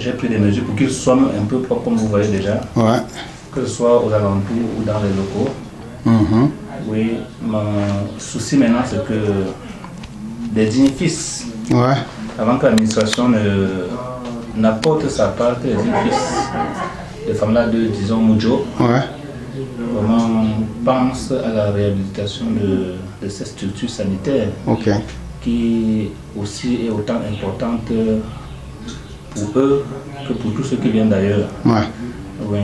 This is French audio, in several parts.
j'ai pris des mesures pour qu'ils soient un peu propres, comme vous voyez déjà. Ouais. Que ce soit aux alentours ou dans les locaux. Oui, mon souci maintenant, c'est que des dignes fils, avant que l'administration n'apporte sa part, que les dignes fils, les femmes là de, disons, Moudjo, vraiment pensent à la réhabilitation de ces structures sanitaires, qui aussi est autant importante pour eux que pour tous ceux qui viennent d'ailleurs. Oui.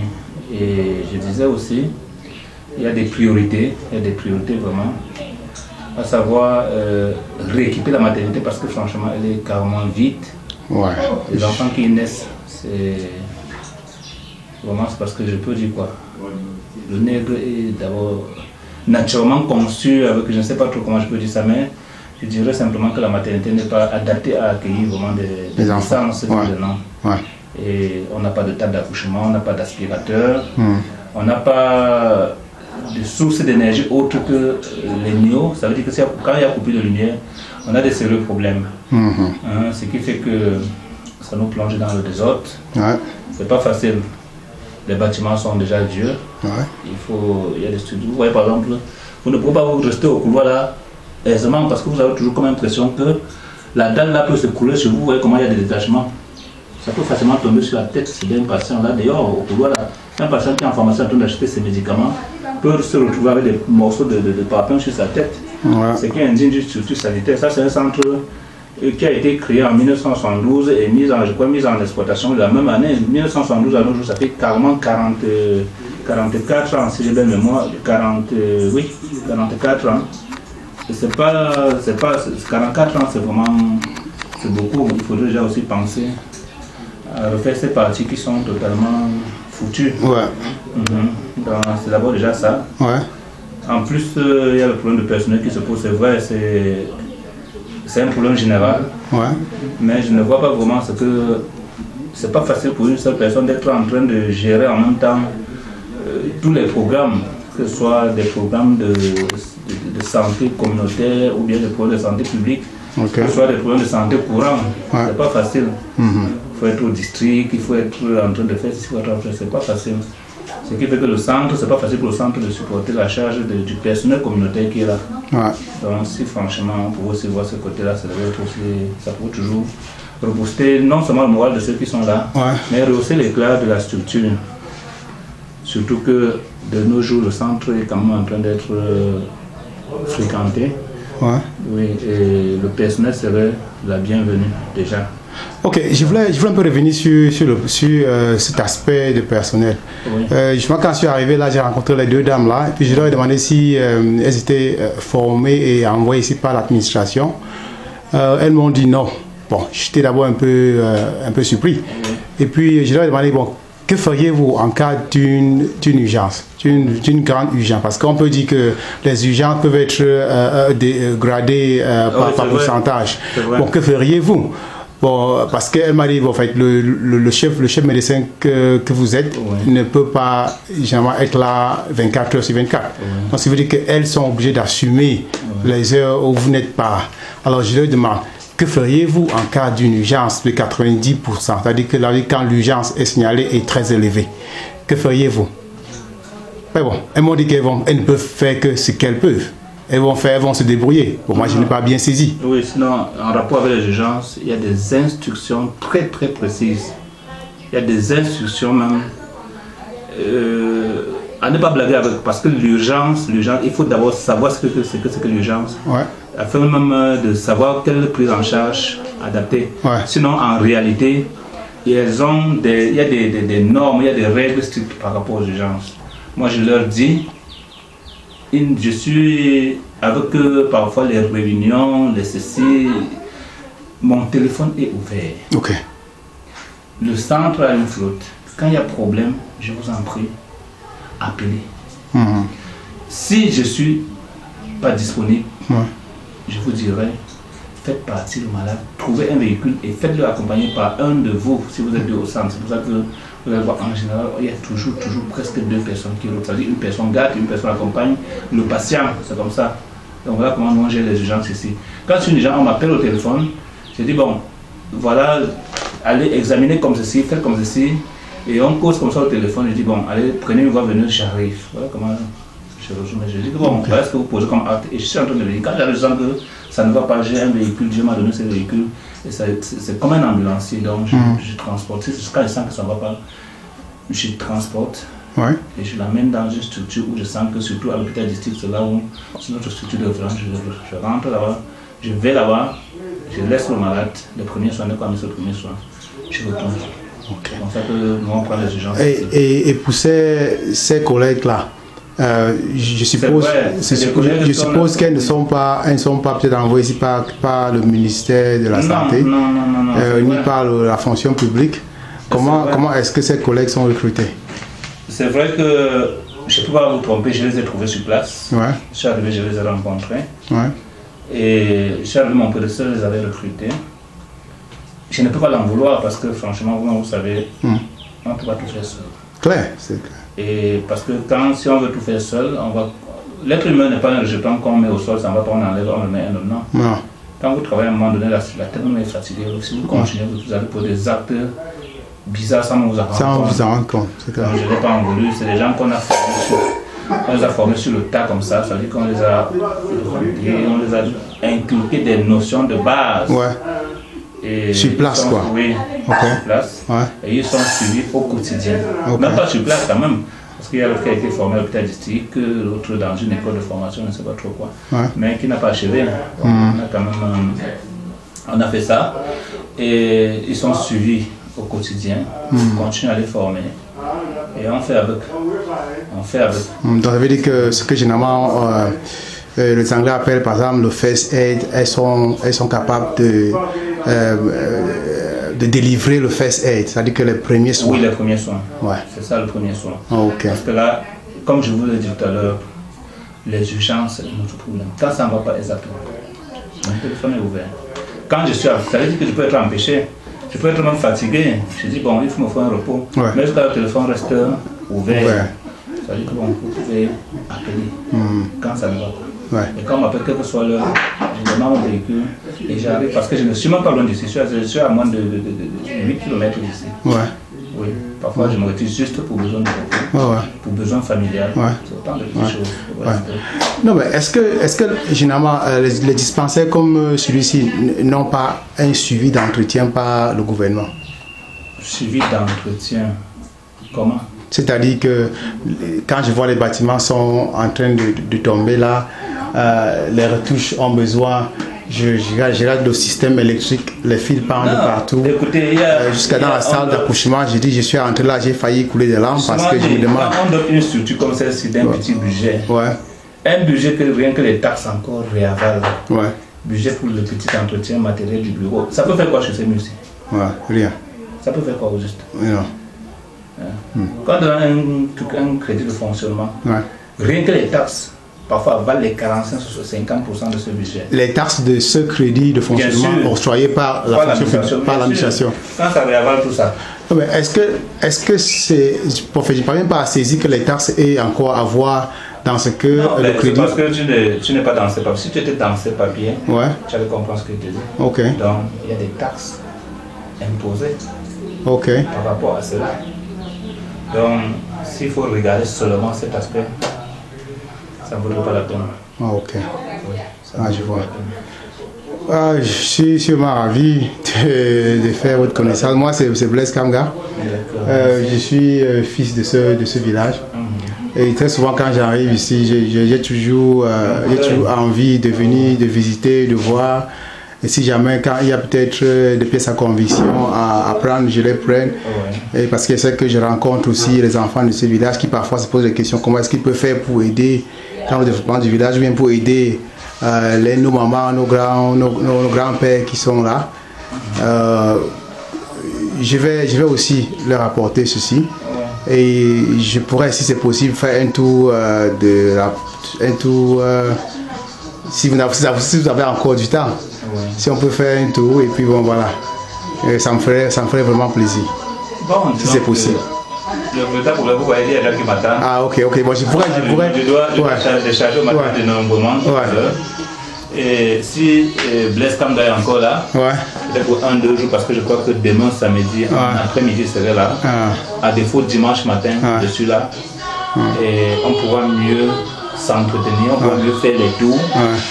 Et je disais aussi, il y a des priorités vraiment, à savoir rééquiper la maternité parce que franchement elle est carrément vide. Les enfants qui naissent, c'est vraiment parce que je peux dire quoi. Le nègre est d'abord naturellement conçu avec, je ne sais pas trop comment je peux dire ça, mais je dirais simplement que la maternité n'est pas adaptée à accueillir vraiment des naissances violentes. Et on n'a pas de table d'accouchement, on n'a pas d'aspirateur, on n'a pas de source d'énergie autre que les NIO. Ça veut dire que quand il y a coupé de lumière, on a des sérieux problèmes. Ce qui fait que ça nous plonge dans le désordre. C'est pas facile. Les bâtiments sont déjà vieux. Il y a des studios. Vous voyez par exemple, vous ne pouvez pas vous rester au couloir là aisément parce que vous avez toujours comme impression que la dalle là peut se couler sur vous. Vous voyez comment il y a des détachements. Ça peut facilement tomber sur la tête d'un patient là. D'ailleurs, au couloir là, un patient qui est en pharmacie en train d'acheter ses médicaments peut se retrouver avec des morceaux de parpaing sur sa tête. C'est qui est indigne d'une structure sanitaire. Ça, c'est un centre qui a été créé en 1972 et mis en exploitation la même année. 1972 à nos jours, ça fait carrément 44 ans, si j'ai bien mémoire. 44 ans. C'est 44 ans, c'est beaucoup. Il faudrait déjà aussi penser à refaire ces parties qui sont totalement foutues. C'est d'abord déjà ça. En plus, il y a le problème de personnel qui se pose, c'est vrai, c'est un problème général. Mais je ne vois pas vraiment ce que c'est pas facile pour une seule personne d'être en train de gérer en même temps tous les programmes, que ce soit des programmes de santé communautaire ou bien des problèmes de santé publique, que ce soit des problèmes de santé courants. C'est pas facile. Il faut être au district, il faut être en train de faire ce qu'il faut faire, c'est pas facile. Ce qui fait que le centre, c'est pas facile pour le centre de supporter la charge du personnel communautaire qui est là. Donc si franchement on pouvait aussi voir ce côté-là, ça pourrait toujours rebooster non seulement le moral de ceux qui sont là, mais rehausser l'éclat de la structure. Surtout que de nos jours, le centre est quand même en train d'être fréquenté. Et le personnel serait la bienvenue déjà. Ok, je voulais un peu revenir sur cet aspect de personnel. Quand je suis arrivé là, j'ai rencontré les deux dames là, et puis je leur ai demandé si elles étaient formées et envoyées ici par l'administration. Elles m'ont dit non. Bon, j'étais d'abord un peu surpris. Et puis je leur ai demandé, bon, que feriez-vous en cas d'une urgence, d'une grande urgence? Parce qu'on peut dire que les urgences peuvent être gradées par pourcentage. Bon, que feriez-vous? Bon, parce qu'elle m'a dit, bon, en fait, le chef médecin que vous êtes ne peut pas généralement être là 24 heures sur 24. Donc, ça veut dire qu'elles sont obligées d'assumer les heures où vous n'êtes pas. Alors, je leur demande, que feriez-vous en cas d'une urgence de 90%? C'est-à-dire que quand l'urgence est signalée est très élevée. Que feriez-vous? Mais bon, elles m'ont dit qu'elles ne peuvent faire que ce qu'elles peuvent. Elles vont se débrouiller. Bon, moi, je n'ai pas bien saisi. Oui, sinon, en rapport avec les urgences, il y a des instructions très très précises. Il y a des instructions même à ne pas blaguer avec, parce que l'urgence, il faut d'abord savoir ce que c'est que l'urgence. Afin même de savoir quelle prise en charge adaptée. Sinon, en réalité, il y a des normes, il y a des règles strictes par rapport aux urgences. Moi, je leur dis, je suis avec eux, parfois les réunions, les ceci, mon téléphone est ouvert. Le centre a une flotte. Quand il y a problème, je vous en prie, appelez. Si je ne suis pas disponible, je vous dirais, faites partir le malade, trouvez un véhicule et faites-le accompagner par un de vous si vous êtes deux au centre. C'est pour ça que vous allez voir en général, il y a toujours presque deux personnes qui roulent. C'est-à-dire une personne garde, une personne accompagne le patient, c'est comme ça. Donc voilà comment on gère les urgences ici. Quand c'est une urgence, on m'appelle au téléphone, je dis bon, voilà, allez examiner comme ceci, faites comme ceci. Et on cause comme ça au téléphone, je dis bon, allez, prenez une voie venue, j'arrive. Voilà comment je résume. Je dis bon, voilà ce que vous posez comme acte. Et je suis en train de le dire, quand j'ai le sens que ça ne va pas, j'ai un véhicule, Dieu m'a donné ce véhicule. Et c'est comme un ambulancier, donc je transporte. Quand je sens que ça ne va pas, je transporte. Ouais. Et je l'amène dans une structure où je sens que, surtout à l'hôpital district, c'est là où c'est notre structure de référence. Je rentre là-bas, je vais là-bas, je laisse le malade, les premiers soins, quand il se premiers soins, je retourne. Okay. Comme ça que nous on prend les urgences. Et pour ces collègues-là, je suppose qu'elles ne sont pas peut-être envoyées ici par le ministère de la Santé, ni par la fonction publique. Comment est-ce que ces collègues sont recrutés? C'est vrai que je ne peux pas vous tromper, je les ai trouvés sur place. Ouais. Je suis arrivé, je les ai rencontrés. Ouais. Et je suis arrivé, mon prédécesseur les avait recrutés. Je ne peux pas l'en vouloir parce que franchement, vous savez, on ne peut pas tout faire seul. Clair, c'est clair. Et parce que si on veut tout faire seul, l'être humain n'est pas un rejeton qu'on met au sol, ça ne va pas, on enlève, on le met un autre. Non. Quand vous travaillez à un moment donné, la tête est fatiguée. Si vous continuez, vous allez pour des actes bizarres sans vous en rendre compte. Je ne l'ai pas en voulu, c'est des gens qu'on a formés sur le tas comme ça, ça veut dire qu'on les a inculqué des notions de base. Ouais. Et sur place quoi. Oui, sur place. Ouais. Et ils sont suivis au quotidien. Même pas sur place quand même. Parce qu'il y a l'autre qui a été formé à l'hôpital district, l'autre dans une école de formation, je ne sais pas trop quoi. Ouais. Mais qui n'a pas achevé. On a quand même on a fait ça. Et ils sont suivis au quotidien. On continue à les former. Et on fait avec. Donc ça veut dire que ce que généralement les Anglais appellent par exemple le first aid, elles sont capables de délivrer le first aid, c'est-à-dire que les premiers soins. Oui, les premiers soins. Ouais. C'est ça le premier soin. Okay. Parce que là, comme je vous l'ai dit tout à l'heure, les urgences, c'est notre problème. Quand ça ne va pas exactement, mon téléphone est ouvert. Quand je suis, ça veut dire que je peux être empêché, je peux être même fatigué. Je dis bon, il faut me faire un repos. Ouais. Mais jusqu'à le téléphone reste ouvert. Ça veut dire que bon, vous pouvez appeler quand ça ne va pas. Ouais. Et quand on m'appelle, quel que soit l'heure, je démarre mon véhicule et j'arrive parce que je ne suis même pas loin d'ici, je suis à moins de 8 km d'ici. Ouais. Oui, parfois je me retire juste pour besoin de repos, pour besoin familial. Ouais. C'est autant de petites choses. Ouais. Non, mais est-ce que généralement les dispensaires comme celui-ci n'ont pas un suivi d'entretien par le gouvernement? Suivi d'entretien, comment? C'est-à-dire que quand je vois les bâtiments sont en train de tomber là, les retouches ont besoin, je regarde le système électrique, les fils pendent de partout. Écoutez, jusqu'à dans la salle d'accouchement, j'ai dit je suis rentré là, j'ai failli couler des larmes parce que je me demande. Quand on donne une structure comme celle-ci d'un petit budget, un budget que rien que les taxes encore réavalent, budget pour le petit entretien matériel du bureau, ça peut faire quoi chez ces musées? Rien. Ça peut faire quoi au juste? Non. Quand on a un crédit de fonctionnement, rien que les taxes, parfois valent les 45-50% de ce budget. Les taxes de ce crédit de fonctionnement octroyé par l'administration. Quand ça réavale tout ça. Mais est-ce que c'est... Je ne parviens pas à saisir que les taxes aient encore à voir dans ce que le crédit... Parce que tu n'es pas dans ces papiers. Si tu étais dans ces papiers, tu allais comprendre ce que je te dis. Donc, il y a des taxes imposées par rapport à cela. Donc, s'il faut regarder seulement cet aspect, ça ne vaut pas la peine. Je vois. Je suis sûrement ravi de faire votre connaissance. Moi, c'est Blaise Kamga. Je suis fils de ce village. Et très souvent, quand j'arrive ici, j'ai toujours envie de venir, de visiter, de voir. Et si jamais, quand il y a peut-être des pièces à conviction à prendre, je les prenne. Et parce que c'est que je rencontre aussi les enfants de ce village qui parfois se posent des questions comment est-ce qu'ils peuvent faire pour aider dans le développement du village, ou bien pour aider nos mamans, nos grands-pères qui sont là. Je vais aussi leur apporter ceci. Et je pourrais, si c'est possible, faire un tour si vous avez encore du temps. Si on peut faire un tour et puis bon voilà, ça me ferait vraiment plaisir. Bon, si c'est possible. Le temps pour vous voyez, il y a des gens qui m'attendent. Ok. Bon, je dois décharger au matin de nombreux. Et si Blaise Kamga est encore là, peut-être pour 1-2 jours, parce que je crois que demain samedi, après-midi, je serai là. À défaut, dimanche matin, je suis là. Et on pourra mieux s'entretenir, on pourra mieux faire les tours,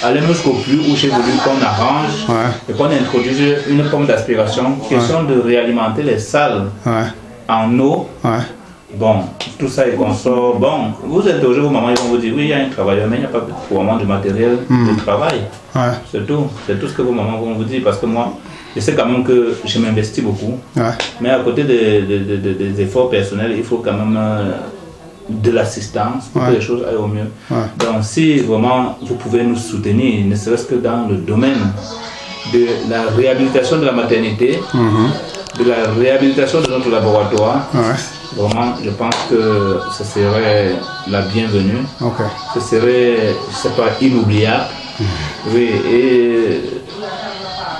aller jusqu'au plus où j'ai voulu qu'on arrange et qu'on introduise une forme d'aspiration, question de réalimenter les salles en eau. Bon, tout ça est consort. Bon, vous interrogez vos mamans, ils vont vous dire oui, il y a un travailleur, mais il n'y a pas vraiment de matériel de travail. C'est tout ce que vos mamans vont vous dire, parce que moi, je sais quand même que je m'investis beaucoup, mais à côté des efforts personnels, il faut quand même de l'assistance pour que les choses aillent au mieux. Donc si vraiment vous pouvez nous soutenir, ne serait-ce que dans le domaine de la réhabilitation de la maternité, de la réhabilitation de notre laboratoire, vraiment je pense que ce serait la bienvenue. Ce serait, je sais pas, inoubliable. Oui, et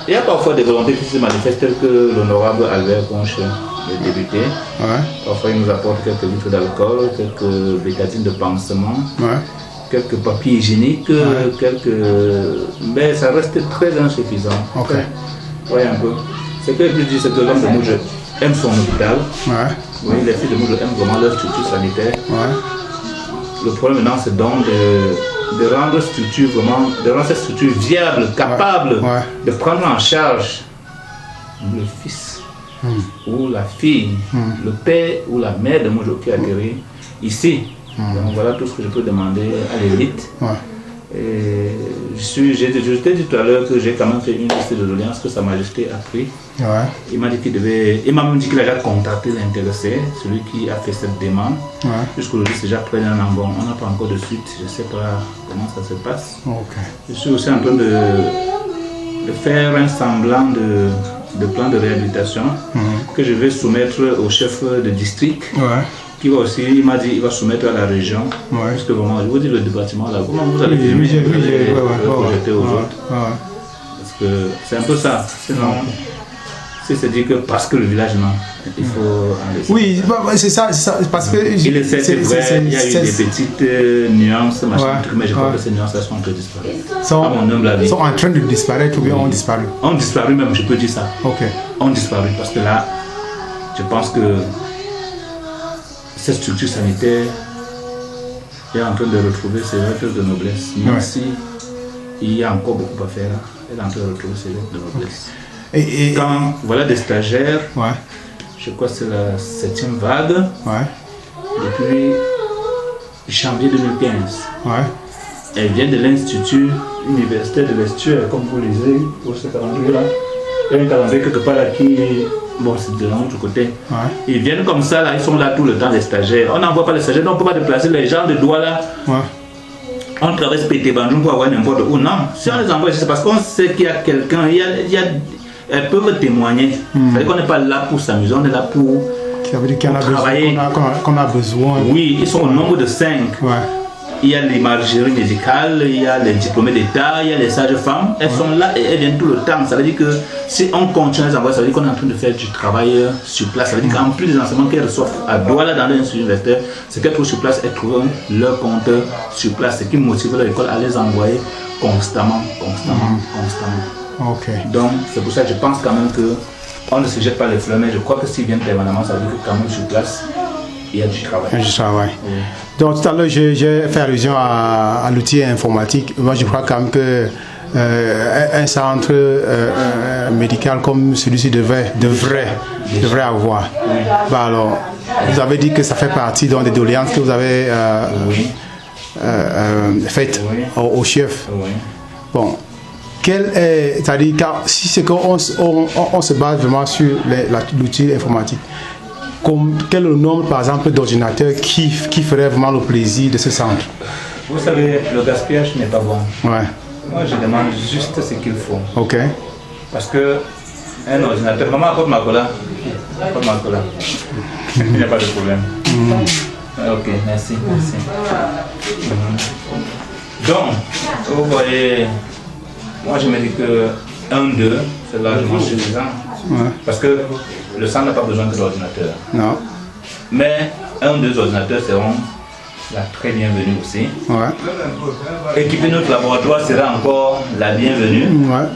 il y a parfois des volontés qui se manifestent, telles que l'honorable Albert Ponche, le député. Parfois il nous apporte quelques litres d'alcool, quelques bécatines de pansement, quelques papiers hygiéniques, mais ça reste très insuffisant. Voyez un peu. Ce que je dis, c'est que l'homme de Moudjou aime son hôpital. Oui, les filles de Moudjou aiment vraiment leur structure sanitaire. Le problème maintenant, c'est donc de rendre cette structure viable, capable de prendre en charge le fils ou la fille, le père ou la mère de Moudjou qui atterrit ici. Donc voilà tout ce que je peux demander à l'élite. Je t'ai dit tout à l'heure que j'ai quand même fait une liste de doléances que Sa Majesté a pris. Il m'a dit il m'a même dit qu'il a déjà contacté l'intéressé, celui qui a fait cette demande. Jusqu'aujourd'hui, c'est déjà près d'un an. Bon, on n'a pas encore de suite, je ne sais pas comment ça se passe. Je suis aussi en train de faire un semblant de plan de réhabilitation que je vais soumettre au chef de district. Qui va aussi, il m'a dit, il va soumettre à la région. Parce que vraiment, je vous dis le département là, comment vous allez projeter aux autres. Parce que c'est un peu ça. Sinon, si c'est dit que parce que le village non, il faut en laisser. Oui, c'est ça, parce que il essaie, c'est vrai, il y a eu des petites nuances, machin, mais je crois que ces nuances sont en train de disparaître. Sont en train de disparaître ou bien ont disparu? Ont disparu même, je peux dire ça. Ont disparu parce que là, je pense que cette structure sanitaire est en train de retrouver ses lettres de noblesse. Même si il y a encore beaucoup à faire, elle est en train de retrouver ses lettres de noblesse. Quand voilà des stagiaires, je crois que c'est la 7e vague, depuis janvier 2015. Elle vient de l'Institut universitaire de l'Estuaire, comme vous lisez, pour ce calendrier-là. Il y a un calendrier quelque part là qui... Bon, c'est de l'autre côté. Ils viennent comme ça, là, ils sont là tout le temps, les stagiaires. On n'envoie pas les stagiaires, on ne peut pas déplacer les gens de doigts là. On traverse Pété Bandjoun pour avoir n'importe où. Non, si on les envoie, c'est parce qu'on sait qu'il y a quelqu'un, elles peuvent témoigner. C'est-à-dire qu'on n'est pas là pour s'amuser, on est là pour travailler. Qu'on a besoin. Oui, ils sont au nombre de 5. Il y a l'imagerie médicale, il y a les diplômés d'État, il y a les sages-femmes. Elles sont là et elles viennent tout le temps. Ça veut dire que si on continue à les envoyer, ça veut dire qu'on est en train de faire du travail sur place. Ça veut dire qu'en plus des enseignements qu'elles reçoivent à Douala dans l'institut universitaire, c'est qu'elles trouvent sur place, elles trouvent leur compte sur place. Ce qui motive leur école à les envoyer constamment. Donc c'est pour ça que je pense quand même qu'on ne se jette pas les fleurs, mais je crois que s'ils viennent permanemment, ça veut dire que quand même sur place, il y a du travail. Donc tout à l'heure, j'ai fait allusion à l'outil informatique. Moi, je crois quand même que un centre médical comme celui-ci devrait avoir. Alors, vous avez dit que ça fait partie des doléances que vous avez faites au chef. Bon, c'est-à-dire, si c'est qu'on se base vraiment sur l'outil informatique, quel est le nombre, par exemple, d'ordinateurs qui ferait vraiment le plaisir de ce centre? Vous savez, le gaspillage n'est pas bon. Moi, je demande juste ce qu'il faut. Parce que un ordinateur, maman apporte ma cola. Il n'y a pas de problème. Ok, merci. Donc, vous voyez, moi je me dis que 1-2, c'est largement suffisant. Parce que le centre n'a pas besoin que d'ordinateur. Non. Mais 1 ou 2 ordinateurs seront la très bienvenue aussi. Ouais. Équiper notre laboratoire sera encore la bienvenue. Ouais.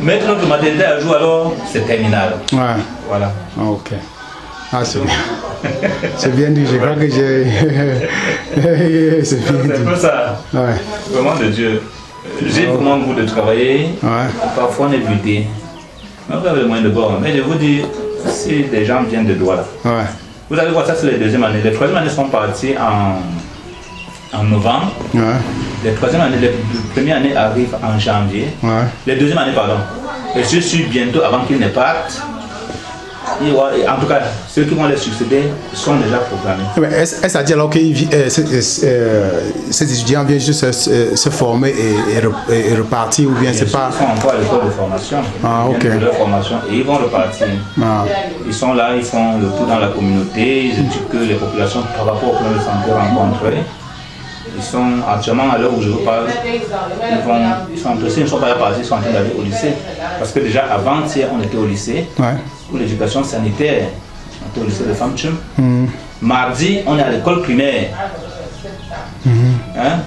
Mettre notre maternité à jour, alors, c'est terminal. Ouais. Voilà. Ok. Ah, c'est bien. C'est bien dit, je crois que j'ai... c'est bien dit. C'est un peu ça. Ouais. Vraiment de Dieu. J'ai vraiment le goût de travailler. Ouais. Parfois on est buté. On a le moyen de bord. Mais je vous dis, si des gens viennent de Douala, Ouais. vous allez voir ça, c'est les deuxième année. Les troisième années sont partis en novembre. Ouais. Les troisième année, les premières années arrivent en janvier. Ouais. Les deuxième années, pardon. Et je suis bientôt, avant qu'ils ne partent, en tout cas, ceux qui vont les succéder sont déjà programmés. Est-ce à dire alors que ces étudiants viennent juste se former et repartir ou bien c'est pas... Ils sont encore à l'école de formation. Ah, ok. Ils viennent de leur formation et ils vont repartir. Ah. Ils sont là, ils font le tour dans la communauté, ils éduquent les populations par rapport au plan de santé rencontré. Ils sont actuellement à l'heure où je vous parle, ils sont intéressés, ils ne sont pas partis, ils sont en train d'aller au lycée. Parce que déjà avant-hier, on était au lycée, Ouais. pour l'éducation sanitaire, on était au lycée de Femme Chum. Mardi, on est à l'école primaire. Hein?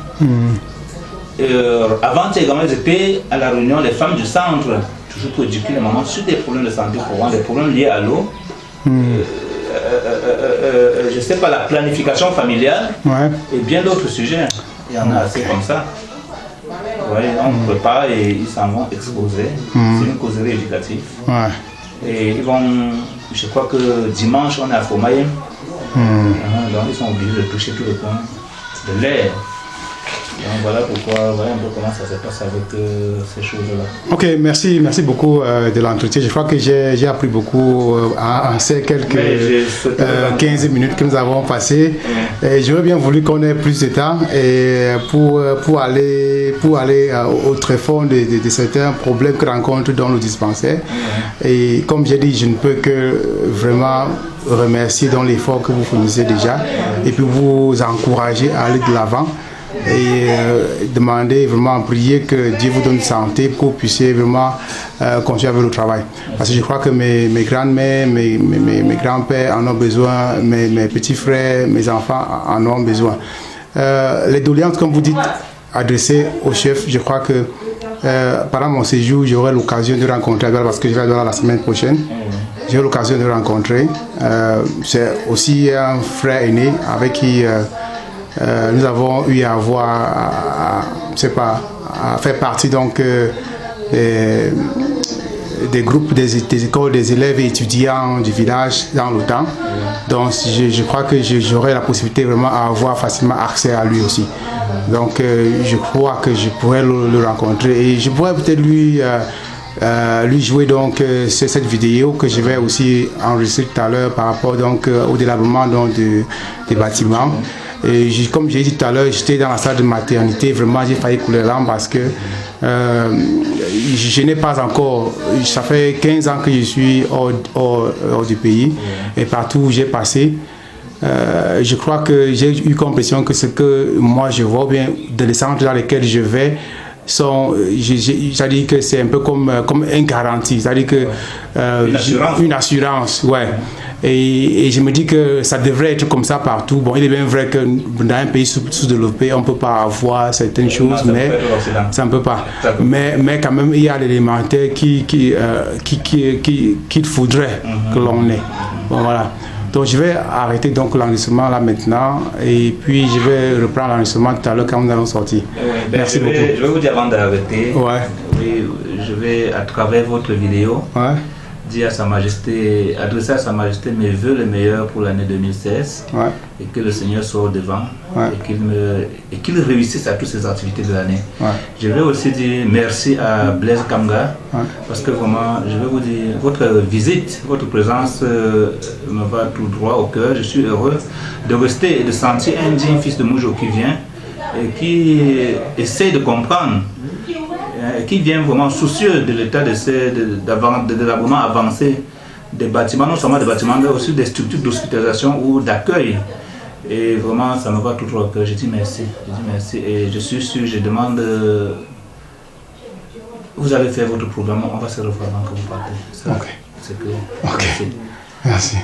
Avant-hier également, ils étaient à la réunion, les femmes du centre, toujours pour éduquer les mamans sur des problèmes de santé courants, des problèmes liés à l'eau. Je ne sais pas, la planification familiale, Ouais. et bien d'autres sujets. Il y en a assez comme ça. Ouais, on prépare et ils s'en vont exposer. C'est une causerie éducative. Ouais. Et ils vont, je crois que dimanche, on est à Fomaye. Donc ils sont obligés de toucher tout le point de l'air. Donc voilà pourquoi, voilà un peu comment ça se passe avec ces choses-là. Ok, merci beaucoup de l'entretien. Je crois que j'ai appris beaucoup en ces quelques 15 minutes que nous avons passées. J'aurais bien voulu qu'on ait plus de temps et pour aller au tréfonds de certains problèmes que rencontrent dans le dispensaire. Et comme j'ai dit, je ne peux que vraiment remercier dans l'effort que vous fournissez déjà et puis vous encourager à aller de l'avant. Et demander vraiment, prier que Dieu vous donne santé pour que vous puissiez vraiment continuer avec le travail. Parce que je crois que mes grands-mères, mes grands-pères en ont besoin, mes petits frères, mes enfants en ont besoin. Les doléances, comme vous dites, adressées au chef, je crois que pendant mon séjour, j'aurai l'occasion de rencontrer, parce que je vais à Douala la semaine prochaine, j'ai l'occasion de rencontrer. C'est aussi un frère aîné avec qui... nous avons eu à avoir, à faire partie donc des groupes des écoles, des élèves et étudiants du village dans le temps. Donc je crois que j'aurai la possibilité vraiment à avoir facilement accès à lui aussi. Donc je crois que je pourrais le rencontrer et je pourrais peut-être lui jouer donc cette vidéo que je vais aussi enregistrer tout à l'heure par rapport donc au délabrement donc des bâtiments. Et comme j'ai dit tout à l'heure, j'étais dans la salle de maternité, vraiment j'ai failli couler l'âme parce que je n'ai pas encore, ça fait 15 ans que je suis hors du pays et partout où j'ai passé, je crois que j'ai eu l'impression que ce que moi je vois bien dans les centres dans lesquels je vais, c'est-à-dire que c'est un peu comme une garantie, c'est-à-dire que une assurance, ouais. Et je me dis que ça devrait être comme ça partout. Bon, il est bien vrai que dans un pays sous-développé, on ne peut pas avoir certaines choses, mais ça ne peut pas. Mais quand même, il y a l'élémentaire qu'il faudrait que l'on ait. Bon, voilà. Donc je vais arrêter donc l'enregistrement là maintenant et puis je vais reprendre l'enregistrement tout à l'heure quand nous allons sortir. Merci beaucoup. Je vais vous dire avant d'arrêter, oui, je vais à travers votre vidéo dire à Sa Majesté, adresser à Sa Majesté mes vœux les meilleurs pour l'année 2016 et que le Seigneur soit au devant et qu'il réussisse à toutes ses activités de l'année. Je vais aussi dire merci à Blaise Kamga parce que vraiment, je vais vous dire, votre visite, votre présence me va tout droit au cœur. Je suis heureux de rester et de sentir un digne fils de Moujo qui vient et qui essaie de comprendre, qui vient vraiment soucieux de l'état de délabrement avancé des bâtiments, non seulement des bâtiments, mais aussi des structures d'hospitalisation ou d'accueil. Et vraiment, ça me va tout droit au cœur. Je dis merci. Et je suis sûr, je demande, vous allez faire votre programme, on va se revoir avant que vous partez. C'est que, Merci.